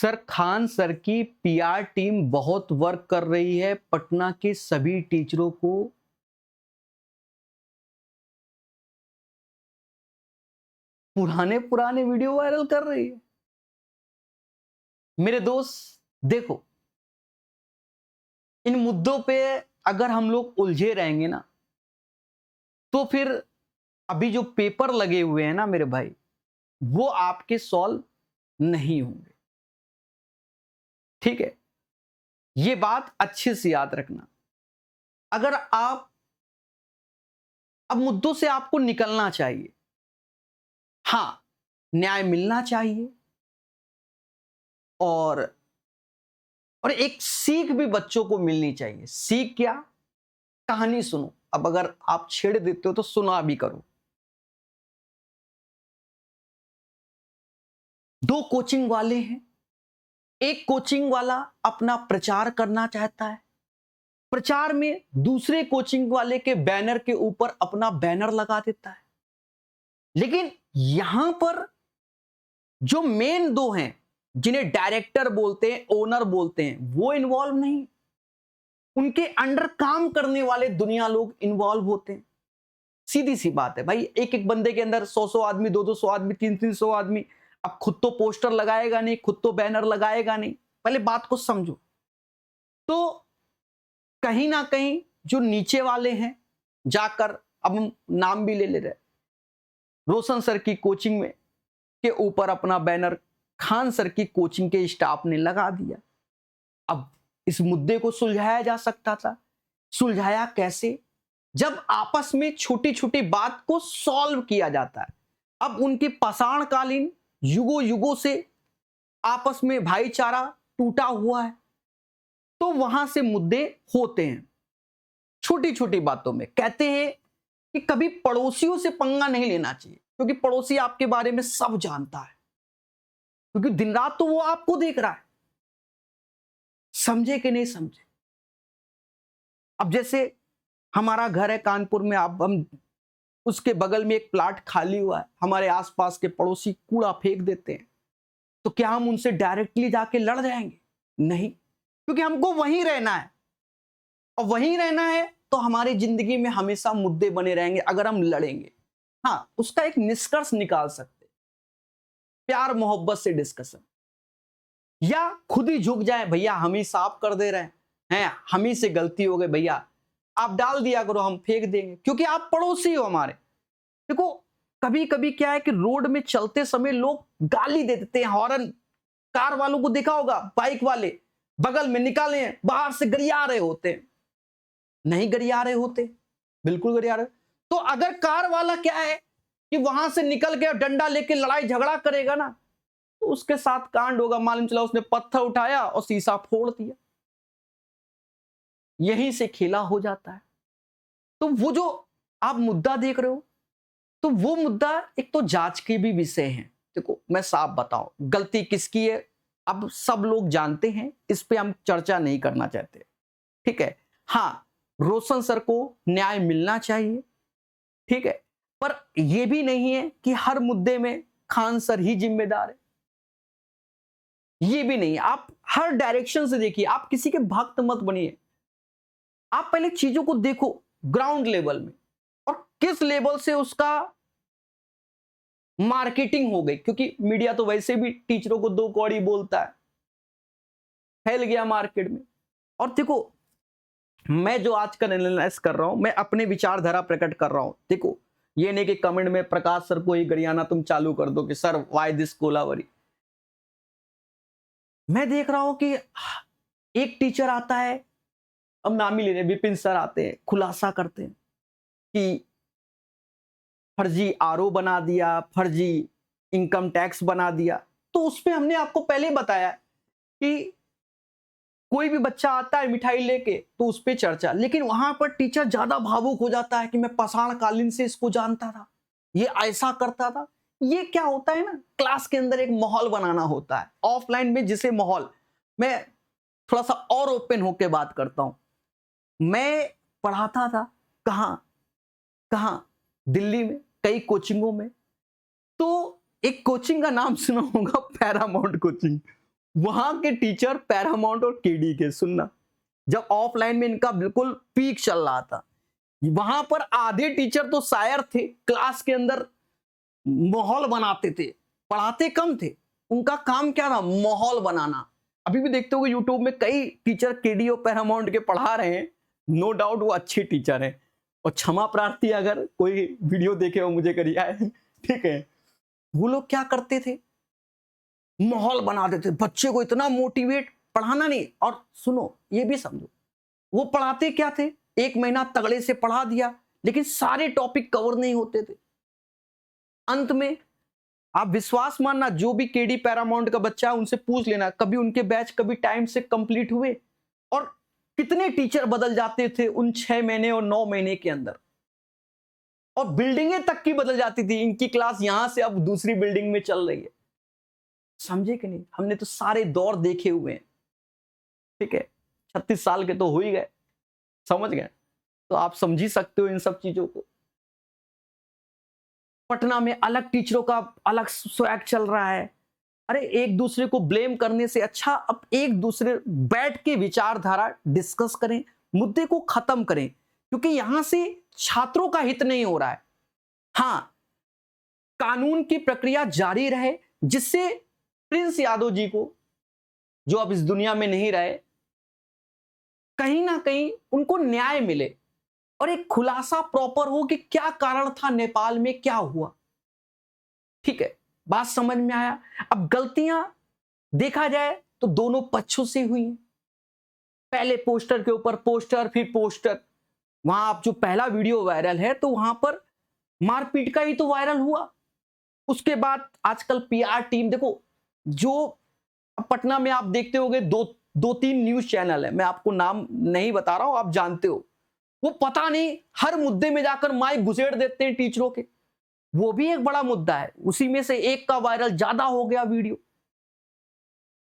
Sir Khan sir की PR team बहुत work कर रही है पटना के सभी टीचरों को पुराने पुराने वीडियो वायरल कर रही है। मेरे दोस्त देखो, इन मुद्दों पे अगर हम लोग उलझे रहेंगे ना तो फिर अभी जो पेपर लगे हुए हैं ना मेरे भाई, वो आपके सॉल्व नहीं होंगे। ठीक है, ये बात अच्छे से याद रखना। अगर आप अब मुद्दों से आपको निकलना चाहिए, हां, न्याय मिलना चाहिए और एक सीख भी बच्चों को मिलनी चाहिए। सीख क्या? कहानी सुनो। अब अगर आप छेड़ देते हो तो सुना भी करो। दो कोचिंग वाले हैं, एक कोचिंग वाला अपना प्रचार करना चाहता है, प्रचार में दूसरे कोचिंग वाले के बैनर के ऊपर अपना बैनर लगा देता है। लेकिन यहां पर जो मेन दो हैं, जिन्हें डायरेक्टर बोलते हैं, ओनर बोलते हैं, वो इन्वॉल्व नहीं। उनके अंडर काम करने वाले दुनिया लोग इन्वॉल्व होते हैं। सीधी सी बात है भाई, एक एक बंदे के अंदर 100 आदमी, 200 आदमी, 300 आदमी। अब खुद तो पोस्टर लगाएगा नहीं, खुद तो बैनर लगाएगा नहीं। पहले बात को समझो। तो कहीं ना कहीं जो नीचे वाले हैं जाकर, अब हम नाम भी ले रहे, रोशन सर की कोचिंग में के ऊपर अपना बैनर खान सर की कोचिंग के स्टाफ ने लगा दिया। अब इस मुद्दे को सुलझाया जा सकता था। सुलझाया कैसे? जब आपस में छोटी छोटी बात को सॉल्व किया जाता है। अब उनकी पाषाणकालीन युगों युगों से आपस में भाईचारा टूटा हुआ है, तो वहां से मुद्दे होते हैं छोटी छोटी बातों में। कहते हैं कि कभी पड़ोसियों से पंगा नहीं लेना चाहिए, क्योंकि पड़ोसी आपके बारे में सब जानता है, क्योंकि दिन रात तो वो आपको देख रहा है। समझे कि नहीं समझे? अब जैसे हमारा घर है कानपुर में, अब हम उसके बगल में एक प्लाट खाली हुआ है, हमारे आसपास के पड़ोसी कूड़ा फेंक देते हैं, तो क्या हम उनसे डायरेक्टली जाके लड़ जाएंगे? नहीं, क्योंकि हमको वहीं रहना है, और वहीं रहना है तो हमारी जिंदगी में हमेशा मुद्दे बने रहेंगे अगर हम लड़ेंगे। हाँ, उसका एक निष्कर्ष निकाल सकते, प्यार मोहब्बत से डिस्कशन, या खुद ही झुक जाए, भैया हम ही साफ कर दे रहे हैं, हम ही से गलती हो गई भैया, आप डाल दिया करो, हम फेंक देंगे, क्योंकि आप पड़ोसी हो हमारे। देखो, कभी कभी क्या है कि रोड में चलते समय लोग गाली दे देते हैं, हॉर्न। कार वालों को देखा होगा, बाइक वाले बगल में निकाले हैं, बाहर से गरिया रहे होते हैं। नहीं गरिया रहे होते, बिल्कुल गरिया रहे। तो अगर कार वाला क्या है कि वहां से निकल के डंडा लेके लड़ाई झगड़ा करेगा ना, तो उसके साथ कांड होगा। मालूम चला उसने पत्थर उठाया और शीशा फोड़ दिया, यहीं से खेला हो जाता है। तो वो जो आप मुद्दा देख रहे हो, तो वो मुद्दा एक तो जांच के भी विषय है। देखो, मैं साफ बताऊं, गलती किसकी है अब सब लोग जानते हैं, इस पे हम चर्चा नहीं करना चाहते। ठीक है, हां, रोशन सर को न्याय मिलना चाहिए, ठीक है, पर यह भी नहीं है कि हर मुद्दे में खान सर ही जिम्मेदार है। ये भी नहीं, आप हर डायरेक्शन से देखिए, आप किसी के भक्त मत बनिए। आप पहले चीजों को देखो ग्राउंड लेवल में, और किस लेवल से उसका मार्केटिंग हो गई, क्योंकि मीडिया तो वैसे भी टीचरों को दो कौड़ी बोलता है, फैल गया मार्केट में। और देखो, मैं जो आजकल एनालाइज कर रहा हूं, मैं अपने विचारधारा प्रकट कर रहा हूं। देखो, ये नहीं कि कमेंट में प्रकाश सर को ही गरियाना तुम चालू कर दो कि सर वाई दिस कोलावरी। मैं देख रहा हूं कि एक टीचर आता है, अब नाम ही ले रहे, विपिन सर आते हैं, खुलासा करते हैं कि फर्जी आरओ बना दिया, फर्जी इनकम टैक्स बना दिया। तो उस पे हमने आपको पहले बताया कि कोई भी बच्चा आता है मिठाई लेके तो उस पे चर्चा, लेकिन वहां पर टीचर ज्यादा भावुक हो जाता है कि मैं पाषाणकालीन से इसको जानता था, ये ऐसा करता था। ये क्या होता है ना, क्लास के अंदर एक माहौल बनाना होता है। ऑफलाइन में जिसे माहौल, मैं थोड़ा सा और ओपन होके बात करता हूं। मैं पढ़ाता था कहां कहां, दिल्ली में कई कोचिंगों में। तो एक कोचिंग का नाम सुना होगा, पैरामाउंट कोचिंग। वहां के टीचर पैरामाउंट और केडी के, सुनना, जब ऑफलाइन में इनका बिल्कुल पीक चल रहा था, वहां पर आधे टीचर तो शायर थे, क्लास के अंदर माहौल बनाते थे, पढ़ाते कम थे, उनका काम क्या था, माहौल बनाना। अभी भी देखते हो यूट्यूब में कई टीचर केडी और पैरामाउंट के पढ़ा रहे हैं, नो डाउट वो अच्छे टीचर हैं, और क्षमा प्रार्थी अगर कोई वीडियो देखे हो मुझे करिए है, ठीक है। वो लोग क्या करते थे, माहौल बना देते, बच्चे को इतना मोटिवेट, पढ़ाना नहीं, और सुनो ये भी समझो, वो पढ़ाते क्या थे, एक महीना तगड़े से पढ़ा दिया, लेकिन सारे टॉपिक कवर नहीं होते थे। अंत में आप विश्वास मानना, जो भी केडी पैरामाउंट का बच्चा है उनसे पूछ लेना, कभी उनके बैच कभी टाइम से कंप्लीट हुए, और कितने टीचर बदल जाते थे उन 6 महीने और 9 महीने के अंदर, और बिल्डिंगें तक की बदल जाती थी। इनकी क्लास यहां से अब दूसरी बिल्डिंग में चल रही है, समझे कि नहीं। हमने तो सारे दौर देखे हुए हैं, ठीक है, 36 साल के तो हो ही गए, समझ गए, तो आप समझ ही सकते हो इन सब चीजों को। पटना में अलग टीचरों का अलग स्वैग चल रहा है। अरे एक दूसरे को ब्लेम करने से अच्छा अब एक दूसरे बैठ के विचारधारा डिस्कस करें, मुद्दे को खत्म करें, क्योंकि यहां से छात्रों का हित नहीं हो रहा है। हां, कानून की प्रक्रिया जारी रहे, जिससे प्रिंस यादव जी को, जो अब इस दुनिया में नहीं रहे, कहीं ना कहीं उनको न्याय मिले, और एक खुलासा प्रॉपर हो कि क्या कारण था, नेपाल में क्या हुआ। ठीक है, बात समझ में आया। अब गलतियां देखा जाए तो दोनों पक्षों से हुई हैं। पहले पोस्टर के ऊपर पोस्टर, फिर पोस्टर, वहां आप जो पहला वीडियो वायरल है तो वहां पर मारपीट का ही तो वायरल हुआ। उसके बाद आजकल पीआर टीम देखो, जो अब पटना में आप देखते होंगे दो तीन न्यूज चैनल है, मैं आपको नाम नहीं बता रहा हूं, आप जानते हो, वो पता नहीं हर मुद्दे में जाकर माइक घुसेड़ देते हैं टीचरों के। वो भी एक बड़ा मुद्दा है, उसी में से एक का वायरल ज्यादा हो गया वीडियो।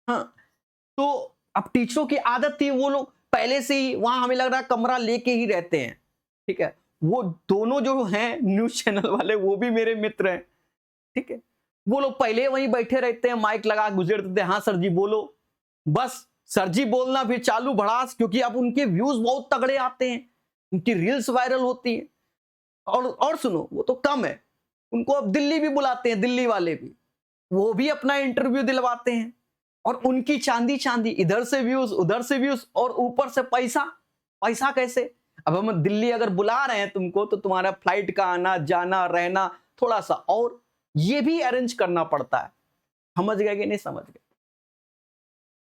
हाँ, तो अब टीचरों की आदत थी, वो लोग पहले से ही वहां हमें लग रहा है कमरा लेके ही रहते हैं, ठीक है। वो दोनों जो हैं न्यूज चैनल वाले, वो भी मेरे मित्र हैं, ठीक है। वो लोग पहले वहीं बैठे रहते हैं, माइक लगा गुजर देते हैं, हाँ सर जी बोलो, बस सर जी बोलना फिर चालू भड़ास, क्योंकि अब उनके व्यूज बहुत तगड़े आते हैं, उनकी रील्स वायरल होती है। और सुनो, वो तो कम है, उनको अब दिल्ली भी बुलाते हैं, दिल्ली वाले भी, वो भी अपना इंटरव्यू दिलवाते हैं, और उनकी चांदी चांदी, इधर से व्यूज उधर से व्यूज, और ऊपर से पैसा। पैसा कैसे, अब हम दिल्ली अगर बुला रहे हैं तुमको, तो तुम्हारा फ्लाइट का आना जाना रहना थोड़ा सा और ये भी अरेंज करना पड़ता है। समझ गए कि नहीं समझ गए।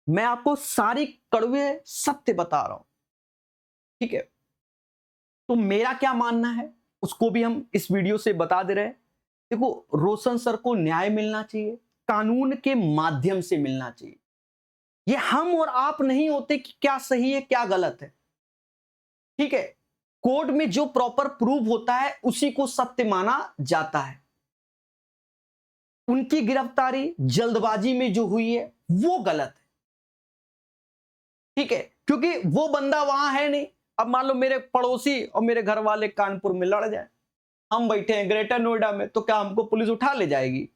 मैं आपको सारी कड़वे सत्य बता रहा हूं, ठीक है। तो मेरा क्या मानना है उसको भी हम इस वीडियो से बता दे रहे हैं। देखो, रोशन सर को न्याय मिलना चाहिए, कानून के माध्यम से मिलना चाहिए। ये हम और आप नहीं होते कि क्या सही है क्या गलत है, ठीक है। कोर्ट में जो प्रॉपर प्रूफ होता है उसी को सत्य माना जाता है। उनकी गिरफ्तारी जल्दबाजी में जो हुई है वो गलत है, ठीक है, क्योंकि वो बंदा वहां है नहीं। अब मान लो मेरे पड़ोसी और मेरे घर वाले कानपुर में लड़ जाए, हम बैठे हैं ग्रेटर नोएडा में, तो क्या हमको पुलिस उठा ले जाएगी?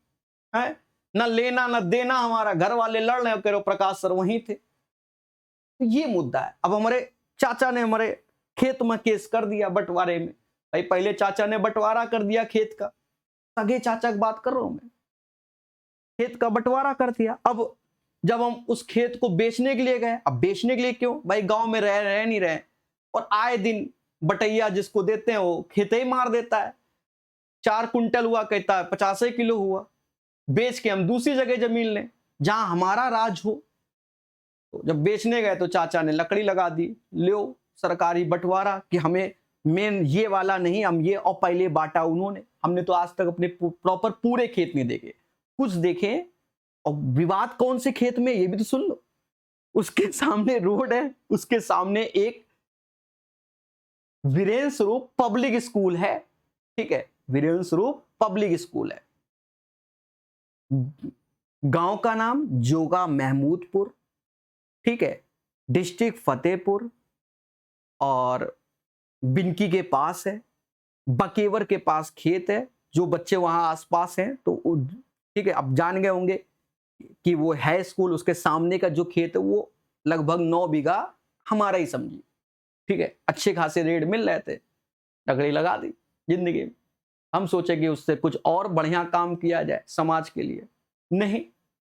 है ना, लेना ना देना, हमारा घर वाले लड़ रहे, कह रहे प्रकाश सर वहीं थे। तो ये मुद्दा है। अब हमारे चाचा ने हमारे खेत में केस कर दिया बंटवारे में, भाई पहले चाचा ने बंटवारा कर दिया खेत का, सगे चाचा की बात कर रहा हूं मैं, खेत का बंटवारा कर दिया। अब जब हम उस खेत को बेचने के लिए गए, अब बेचने के लिए क्यों भाई, गांव में रह नहीं रहे, और आए दिन बटैया जिसको देते हैं वो खेते ही मार देता है। 4 कुंटल हुआ कहता है 50 किलो हुआ, बेच के हम दूसरी जगह जमीन लें जहां हमारा राज हो। तो जब बेचने गए तो चाचा ने लकड़ी लगा दी, लो सरकारी बंटवारा कि हमें मेन ये वाला नहीं, हम ये, और पहले बांटा उन्होंने। हमने तो आज तक अपने प्रॉपर पूरे खेत नहीं देखे, कुछ देखे। और विवाद कौन से खेत में, ये भी तो सुन लो। उसके सामने रोड है, उसके सामने एक वीरेंद्र स्वरूप पब्लिक स्कूल है, ठीक है, वीरेंद्र स्वरूप पब्लिक स्कूल है। गांव का नाम जोगा महमूदपुर, ठीक है, डिस्ट्रिक्ट फतेहपुर, और बिनकी के पास है, बकेवर के पास खेत है। जो बच्चे वहां आसपास हैं तो ठीक है, अब जान गए होंगे कि वो है स्कूल, उसके सामने का जो खेत है वो लगभग 9 बीघा हमारा ही समझिए, ठीक है। अच्छे खासे रेट मिल रहे थे, लकड़ी लगा दी जिंदगी में। हम सोचे कि उससे कुछ और बढ़िया काम किया जाए समाज के लिए, नहीं,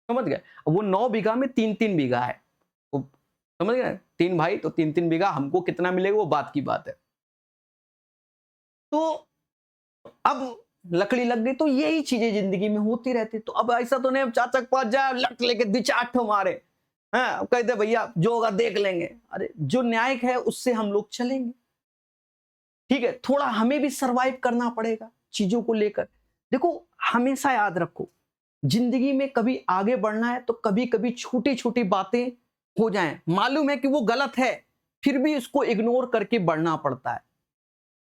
समझ गए। वो 9 बीघा में 3-3 बीघा है, वो समझ गए, 3 भाई तो 3-3 बीघा, हमको कितना मिलेगा वो बात की बात है। तो अब लकड़ी लग गई, तो यही चीजें जिंदगी में होती रहती। तो अब ऐसा तो नहीं चाचा के पास जाए लट लेके 2-4 मारे, हाँ कहते भैया जो होगा देख लेंगे। अरे जो न्यायिक है उससे हम लोग चलेंगे, ठीक है। थोड़ा हमें भी सरवाइव करना पड़ेगा चीजों को लेकर। देखो हमेशा याद रखो, जिंदगी में कभी आगे बढ़ना है तो कभी कभी छोटी छोटी बातें हो जाएं, मालूम है कि वो गलत है, फिर भी उसको इग्नोर करके बढ़ना पड़ता है।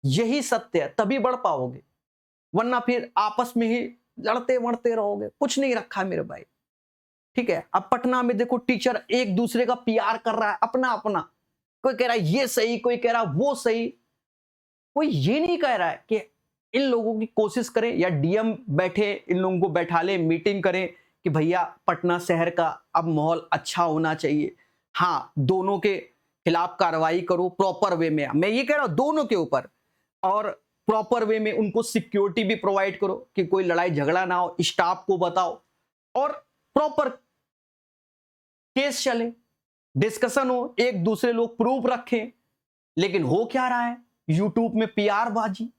यही सत्य है, तभी बढ़ पाओगे, वरना फिर आपस में ही लड़ते मरते रहोगे। कुछ नहीं रखा है मेरे भाई, ठीक है। अब पटना में देखो टीचर एक दूसरे का पीआर कर रहा है अपना अपना, कोई कह रहा है ये सही, कोई कह रहा है वो सही। कोई ये नहीं कह रहा है कि इन लोगों की कोशिश करें, या डीएम बैठे इन लोगों को बैठा ले, मीटिंग करें कि भैया पटना शहर का अब माहौल अच्छा होना चाहिए। हाँ, दोनों के खिलाफ कार्रवाई करो प्रॉपर वे में, मैं ये कह रहा हूं दोनों के ऊपर, और प्रॉपर वे में उनको सिक्योरिटी भी प्रोवाइड करो कि कोई लड़ाई झगड़ा ना हो, स्टाफ को बताओ और प्रॉपर केस चले, डिस्कशन हो, एक दूसरे लोग प्रूफ रखें। लेकिन हो क्या रहा है, यूट्यूब में पीआर बाजी,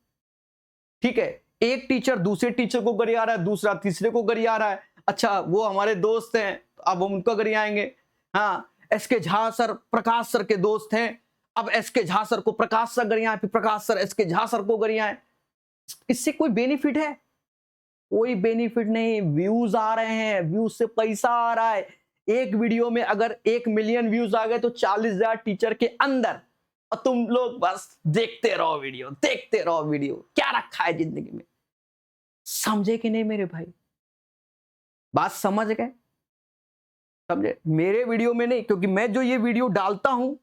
ठीक है। एक टीचर दूसरे टीचर को गरिया रहा है, दूसरा तीसरे को गरिया रहा है। अच्छा वो हमारे दोस्त हैं तो अब हम उनको गरियाएंगे, हाँ एसके झा सर प्रकाश सर के दोस्त हैं, अब एसके झा सर को प्रकाश सर गरियाए, फिर प्रकाश सर एसके झा सर को गरियाए। इससे कोई बेनिफिट है? कोई बेनिफिट नहीं। व्यूज आ रहे हैं, व्यूज से पैसा आ रहा है। एक वीडियो में अगर 1 मिलियन व्यूज आ गए तो 40,000 टीचर के अंदर, और तुम लोग बस देखते रहो वीडियो, देखते रहो वीडियो। क्या रखा है जिंदगी में? समझे कि नहीं मेरे भाई? बात समझ गए? समझे? मेरे वीडियो में नहीं, क्योंकि मैं जो ये वीडियो डालता हूं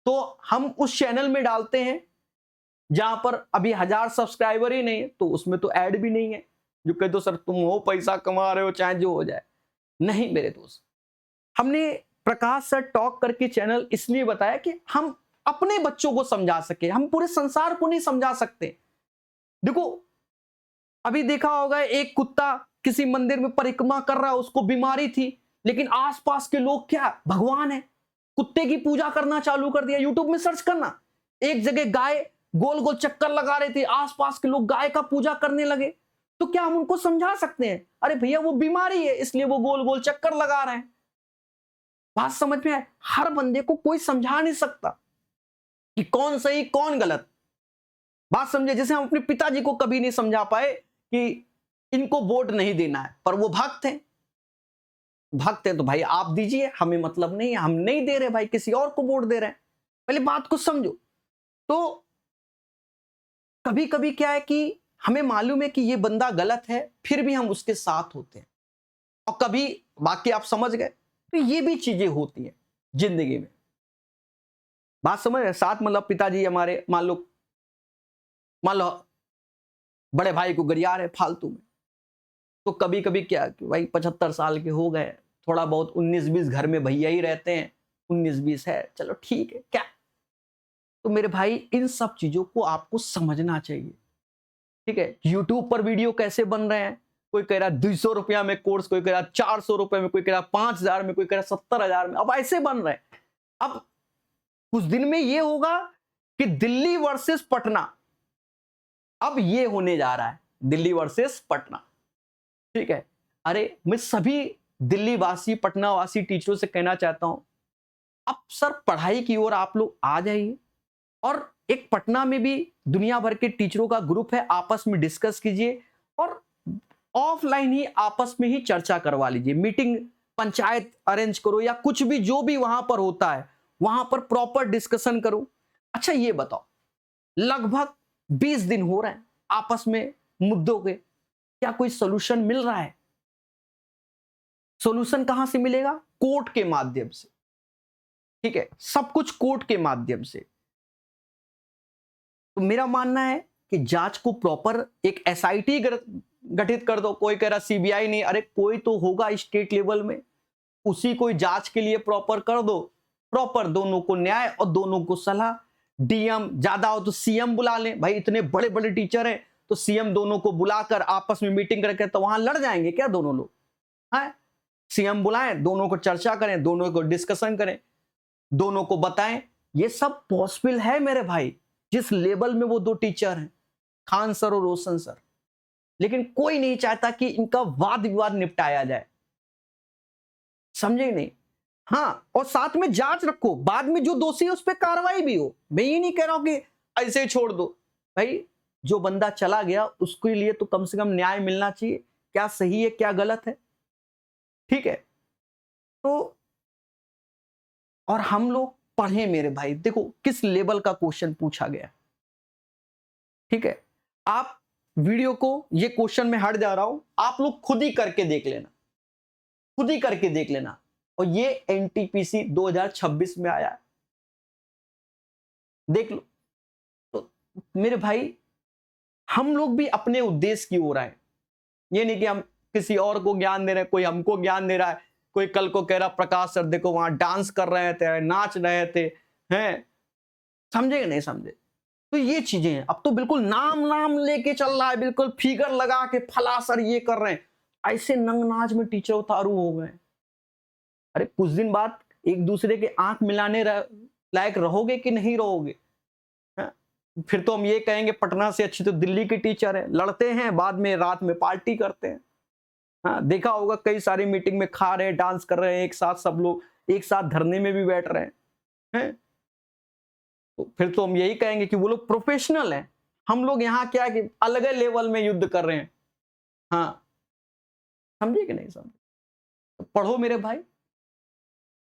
तो हम उस चैनल में डालते हैं जहां पर अभी 1000 सब्सक्राइबर ही नहीं है, तो उसमें तो ऐड भी नहीं है जो कह दो सर तुम हो पैसा कमा रहे हो चाहे जो हो जाए। नहीं मेरे दोस्त, हमने प्रकाश सर टॉक करके चैनल इसलिए बताया कि हम अपने बच्चों को समझा सके, हम पूरे संसार को नहीं समझा सकते। देखो अभी देखा होगा एक कुत्ता किसी मंदिर में परिक्रमा कर रहा है, उसको बीमारी थी, लेकिन आसपास के लोग क्या भगवान है, कुत्ते की पूजा करना चालू कर दिया। यूट्यूब में सर्च करना, एक जगह गाय गोल गोल चक्कर लगा रही थी, आसपास के लोग गाय का पूजा करने लगे। तो क्या हम उनको समझा सकते हैं अरे भैया वो बीमारी है इसलिए वो गोल गोल चक्कर लगा रहे हैं? बात समझ में आए? हर बंदे को कोई समझा नहीं सकता कि कौन सही कौन गलत। बात समझे? जैसे हम अपने पिताजी को कभी नहीं समझा पाए कि इनको वोट नहीं देना है, पर वो भक्त हैं, भक्त हैं तो भाई आप दीजिए, हमें मतलब नहीं है, हम नहीं दे रहे भाई, किसी और को वोट दे रहे हैं। पहले बात को समझो। तो कभी कभी क्या है कि हमें मालूम है कि ये बंदा गलत है, फिर भी हम उसके साथ होते हैं, और कभी बाकी आप समझ गए। तो ये भी चीजें होती हैं जिंदगी में। बात समझ रहे? साथ मतलब पिताजी हमारे मान लो बड़े भाई को गरिया रहे फालतू में, तो कभी कभी क्या कि भाई 75 साल के हो गए, थोड़ा बहुत 19-20 घर में भैया ही रहते हैं, 19-20 है, चलो ठीक है क्या। तो मेरे भाई इन सब चीजों को आपको समझना चाहिए, ठीक है। यूट्यूब पर वीडियो कैसे बन रहे हैं, कोई कह रहा 200 रुपया में कोर्स, कोई कह रहा 400 रुपए में, कोई कह रहा 5,000 में, कोई कह रहा 70,000 में, अब ऐसे बन रहे हैं। अब कुछ दिन में ये होगा कि दिल्ली वर्सेस पटना, अब ये होने जा रहा है दिल्ली वर्सेस पटना, ठीक है। अरे मैं सभी दिल्ली वासी पटना वासी टीचरों से कहना चाहता हूं, अब सर पढ़ाई की ओर आप लोग आ जाइए, और एक पटना में भी दुनिया भर के टीचरों का ग्रुप है, आपस में डिस्कस कीजिए और ऑफलाइन ही आपस में ही चर्चा करवा लीजिए, मीटिंग पंचायत अरेंज करो, या कुछ भी जो भी वहां पर होता है वहां पर प्रॉपर डिस्कशन करो। अच्छा ये बताओ, लगभग 20 दिन हो रहे हैं आपस में मुद्दों के, क्या कोई सोल्यूशन मिल रहा है? सोल्यूशन कहां से मिलेगा? कोर्ट के माध्यम से, ठीक है, सब कुछ कोर्ट के माध्यम से। तो मेरा मानना है कि जांच को प्रॉपर एक एसआईटी गठित कर दो, कोई कह रहा सीबीआई नहीं, अरे कोई तो होगा स्टेट लेवल में, उसी कोई जांच के लिए प्रॉपर कर दो, प्रॉपर दोनों को न्याय और दोनों को सलाह। डीएम ज्यादा हो तो सीएम बुला लें, भाई इतने बड़े बड़े टीचर हैं तो सीएम दोनों को बुलाकर आपस में मीटिंग करके तो वहां लड़ जाएंगे क्या दोनों लोग? है सीएम बुलाएं, दोनों को चर्चा करें, दोनों को डिस्कशन करें, दोनों को बताएं, ये सब पॉसिबल है मेरे भाई, जिस लेवल में वो दो टीचर हैं, खान सर और रोशन सर। लेकिन कोई नहीं चाहता कि इनका वाद विवाद निपटाया जाए, समझे नहीं? हाँ, और साथ में जांच रखो, बाद में जो दोषी है उस पर कार्रवाई भी हो। मैं ये नहीं कह रहा हूं कि ऐसे ही छोड़ दो, भाई जो बंदा चला गया उसके लिए तो कम से कम न्याय मिलना चाहिए, क्या सही है क्या गलत है, ठीक है? तो और हम लोग पढ़े मेरे भाई, देखो किस लेवल का क्वेश्चन पूछा गया, ठीक है? आप वीडियो को, ये क्वेश्चन में हट जा रहा हूं, आप लोग खुद ही करके देख लेना, खुद ही करके देख लेना। और ये एनटीपीसी 2026 में आया, देख लो। तो मेरे भाई हम लोग भी अपने उद्देश्य की ओर आए, ये नहीं कि हम किसी और को ज्ञान दे रहे हैं, कोई हमको ज्ञान दे रहा है, कोई कल को कह रहा प्रकाश सर देखो वहां डांस कर रहे थे, नाच रहे थे, हैं, समझे कि नहीं समझे? तो ये चीजें हैं। अब तो बिल्कुल नाम लेके चल रहा है, बिल्कुल फिगर लगा के फला सर ये कर रहे हैं, ऐसे नंगनाच में टीचर उतारू हो गए। अरे कुछ दिन बाद एक दूसरे के आंख मिलाने लायक रहोगे कि नहीं रहोगे? फिर तो हम ये कहेंगे पटना से अच्छी तो दिल्ली के टीचर है, लड़ते हैं, बाद में रात में पार्टी करते हैं। हाँ, देखा होगा कई सारी मीटिंग में खा रहे हैं, डांस कर रहे हैं एक साथ, सब लोग एक साथ धरने में भी बैठ रहे हैं। तो फिर तो हम यही कहेंगे कि वो लोग प्रोफेशनल हैं, हम लोग यहाँ क्या कि अलग लेवल में युद्ध कर रहे हैं। हाँ, समझे कि नहीं समझे? तो पढ़ो मेरे भाई,